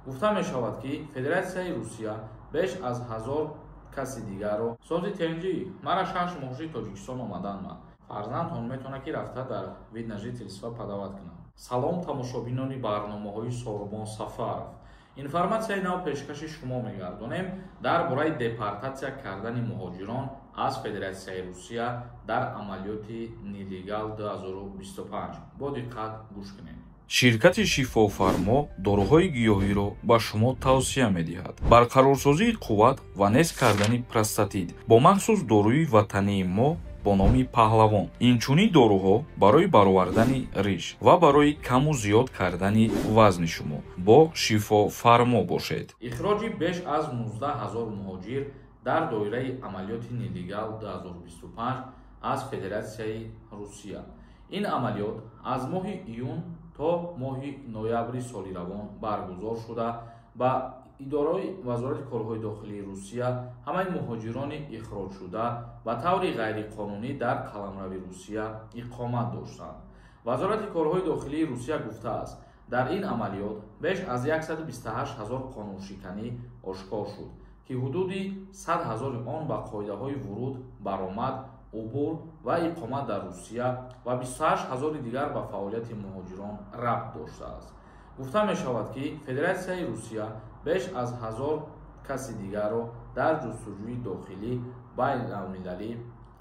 гуфта мешавад, ки Федератсияи Русия беш аз 1000 каси дигарро сози тенҷӣ мара 6 моҳши Тоҷикистон омаданма. Фарзандтон метавонад ки рафта дар вид на жительства падават кунад. Салом тамошобинони барномаҳои Сормон Сафаров. Информатсияи нав пешкаши шумо мегардонем дар бораи депортатсия кардани муҳоҷирон аз Федератсияи Русия дар амалиёти Нилегал 2025. Бо диққат гӯш кунед. ширкати Шифофармо доруҳои гиёҳиро ба шумо тавсия медиҳад. Барқарорсозии қувват ва нест кардани простатит бо махсус дорӯи ватании мо бо номи Паҳлавон. Инчунин доруҳо барои баровардани риш ва барои каму зиёд кардани вазни шумо бо Шифофармо бошед. ихроҷи беш аз 19000 муҳоҷир дар доираи амалиёти Нилегал 2025 аз Федератсияи Русия. Ин амалиёт аз моҳи июн то моҳи ноябри соли равон баргузор шуда ба идораи вазорати корҳои дохилии Русия ҳамаи муҳоҷирони ихроҷшуда ба таври ғайриқонунӣ дар қаламрави Русия иқомат доштанд. Вазорати корҳои дохилии Русия гуфтааст, дар ин амалиёт беш аз 128 000 қонуншиканӣ ошкор шуд, ки ҳудуди 100 000 он ба қоидаҳои вуруд, баромад, убур ва иқомат дар Русия ва 28 000 дигар ба фаъолияти муҳоҷирон рабт доштааст. гуфта мешавад, ки Федератсияи Русия беш аз 1000 каси дигарро дар ҷустуҷӯи дохилӣ байналмилалӣ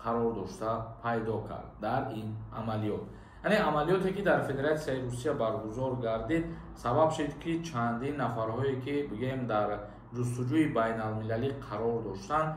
қарор дошта пайдо кард дар ин амалиёт. яъне амалиёте ки дар Федератсияи Русия баргузор гардид сабаб шуд, ки чандин нафарҳое ки бигем дар ҷустуҷӯи байналмилалӣ қарор доштанд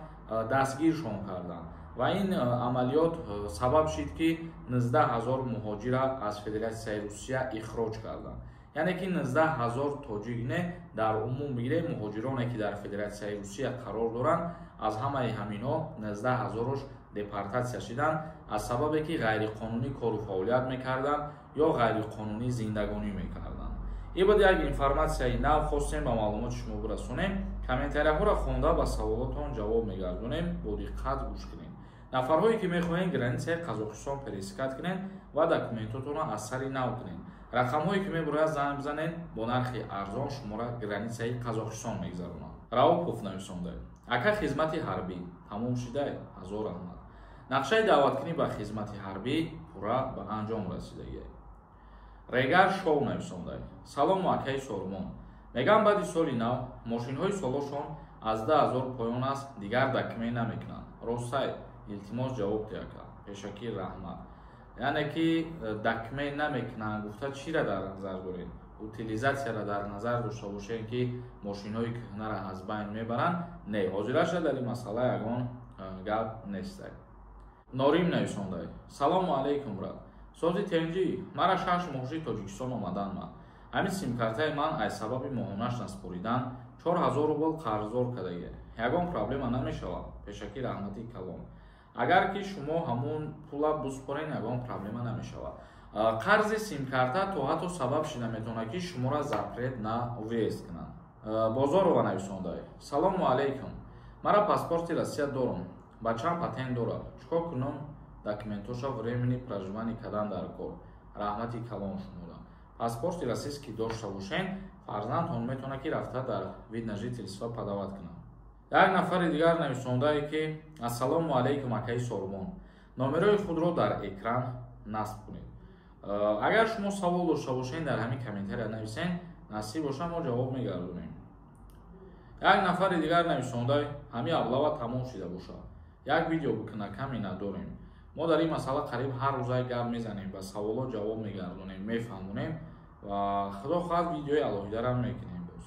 дастгиршон карданд ва ин амалиёт сабаб шуд, ки 19 000 муҳоҷира аз Федератсияи Русия ихроҷ карданд. яъне ки 19 000 тоҷик не дар умум бигирем муҳоҷироне ки дар Федератсияи Русия қарор доранд, аз ҳамаи ҳаминҳо 19 000 депортатсия шуданд аз сабабе ки ғайриқонунӣ кору фаъолият мекарданд ё ғайриқонунӣ зиндагонӣ мекарданд. ин буд як информатсияи нав хостем ба маълумоти шумо бирасонем. комментарияҳоро хонда ба саволотон ҷавоб мегардонем. бо диққат гӯш кунед. нафарҳое ки мехоҳед границаи Қазоқистон пересикат кунед ва документотонро аз сари нав кунед, рақамҳое ки мебояд занг бизанед бо нархи арзон шуморо границаи Қазоқистон мегзаронанд. Раупов нависонда: ака хизмати ҳарбӣ тамом шуда, ҳазор раҳмат. нақшаи даъваткунӣ ба хизмати ҳарбӣ пурра ба анҷом расидаги. Регар Шоу нависонда: салому акаи Сормон. мегӯям баъди соли нав мошинҳои солошон аз 10 000 поён аст, дигар документ намекунанд. ростай илтимос ҷавоб диҳака. пешакӣ раҳмат. яъне ки документ намекунанд гуфта чиро дар назар доред? утилизатсияро дар назар дошта бошед, ки мошинҳои кӯҳнаро аз байн мебаранд. не, ҳозираша дар ин масъала ягон гап нест. Норим нависонда: салому алайкум брат. сози тенҷӣ мара 6 моҳши Тоҷикистон омаданма. ҳамин симкартаи ман аз сабаби моҳонаш наспоридан 4000 рубл қарздор кадаги. ягон проблема намешавад. пешакӣ раҳмати калом. агар ки шумо ҳамун пула буспорен, ягон проблема намешавад. қарзи симкарта то ҳатто сабаб шуда метавонад, ки шуморо запрет на въезд кунанд. Бозорова нависонда: салому алайкум. мара паспорти Россия дорам. бачаам патент дорад. чикор кунам? документоша времени проживания кадан дар кор. раҳмати калом шумода. паспорти российский дошта бошен, фарзандтон метавонад, ки рафта дар вид на жительства падават кунад. як нафари дигар нависондае, ки ассалому алайкум акаи Сормон. номерои худро дар экран насб кунед. агар шумо савол дошта бошед, дар ҳамин комментария нависен, насиб боша мо ҷавоб мегардонем. як нафари дигар нависондае: ҳамин аблава тамом шуда бошад. як видео бикна каме надорем. мо дар ин масъала қариб ҳар рӯза гап мезанем, ба саволот ҷавоб мегардонем, мефаҳмонем ва худо хоҳад видеои алоҳидарам мекунем. боз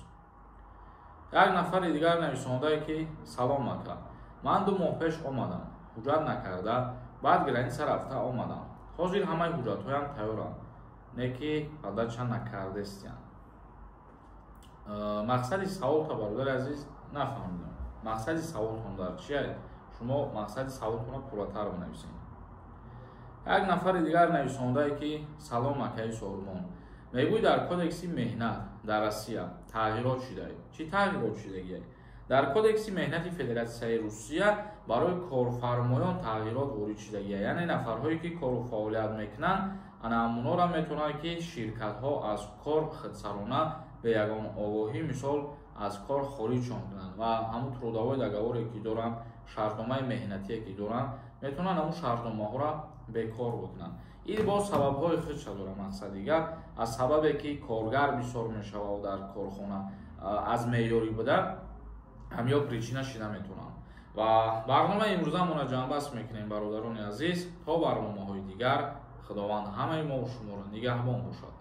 як нафари дигар нависондае, ки салом ака. ман 2 моҳ пеш омадам, ҳуҷҷат накарда, баъд граница рафта омадам. ҳозир ҳамаи ҳуҷҷатҳоям тайёранд, не ки падача накардестиянд. мақсади саволта бародари азиз нафаҳмидам. мақсади саволтон дар чист? шумо мақсади саволтонро пурратар бинависед. як нафари дигар нависондае, ки салом акаи Сормон. мегӯй дар кодекси меҳнат дар Россия тағйирот шудае. чӣ тағйирот шудагие? дар кодекси меҳнати Федератсияи Русия барои корфармоён тағйирот ворид шудагие. яъне нафарҳое ки кору фаъолият мекунанд, ана ҳамонҳоро метавонад, ки ширкатҳо аз кор худсарона به یگان آگاهی مثال از کار خارجشون کنن و همون трудовой договоре که دارن شرطنامه مهنتی که دارن میتونن همون شرطنامه ها را بکار بکنن. این با سبب های خودش داره. مقصد دیگر از سببی که کارگر بسیار میشه و در کارخانه از معیاری بوده هم یا پریچینه شده میتونن. و برنامه امروزه ما جنبه بس میکنیم برادران عزیز. تا برنامه های دیگر خداوند همه ما و شما را نگهبان باشد.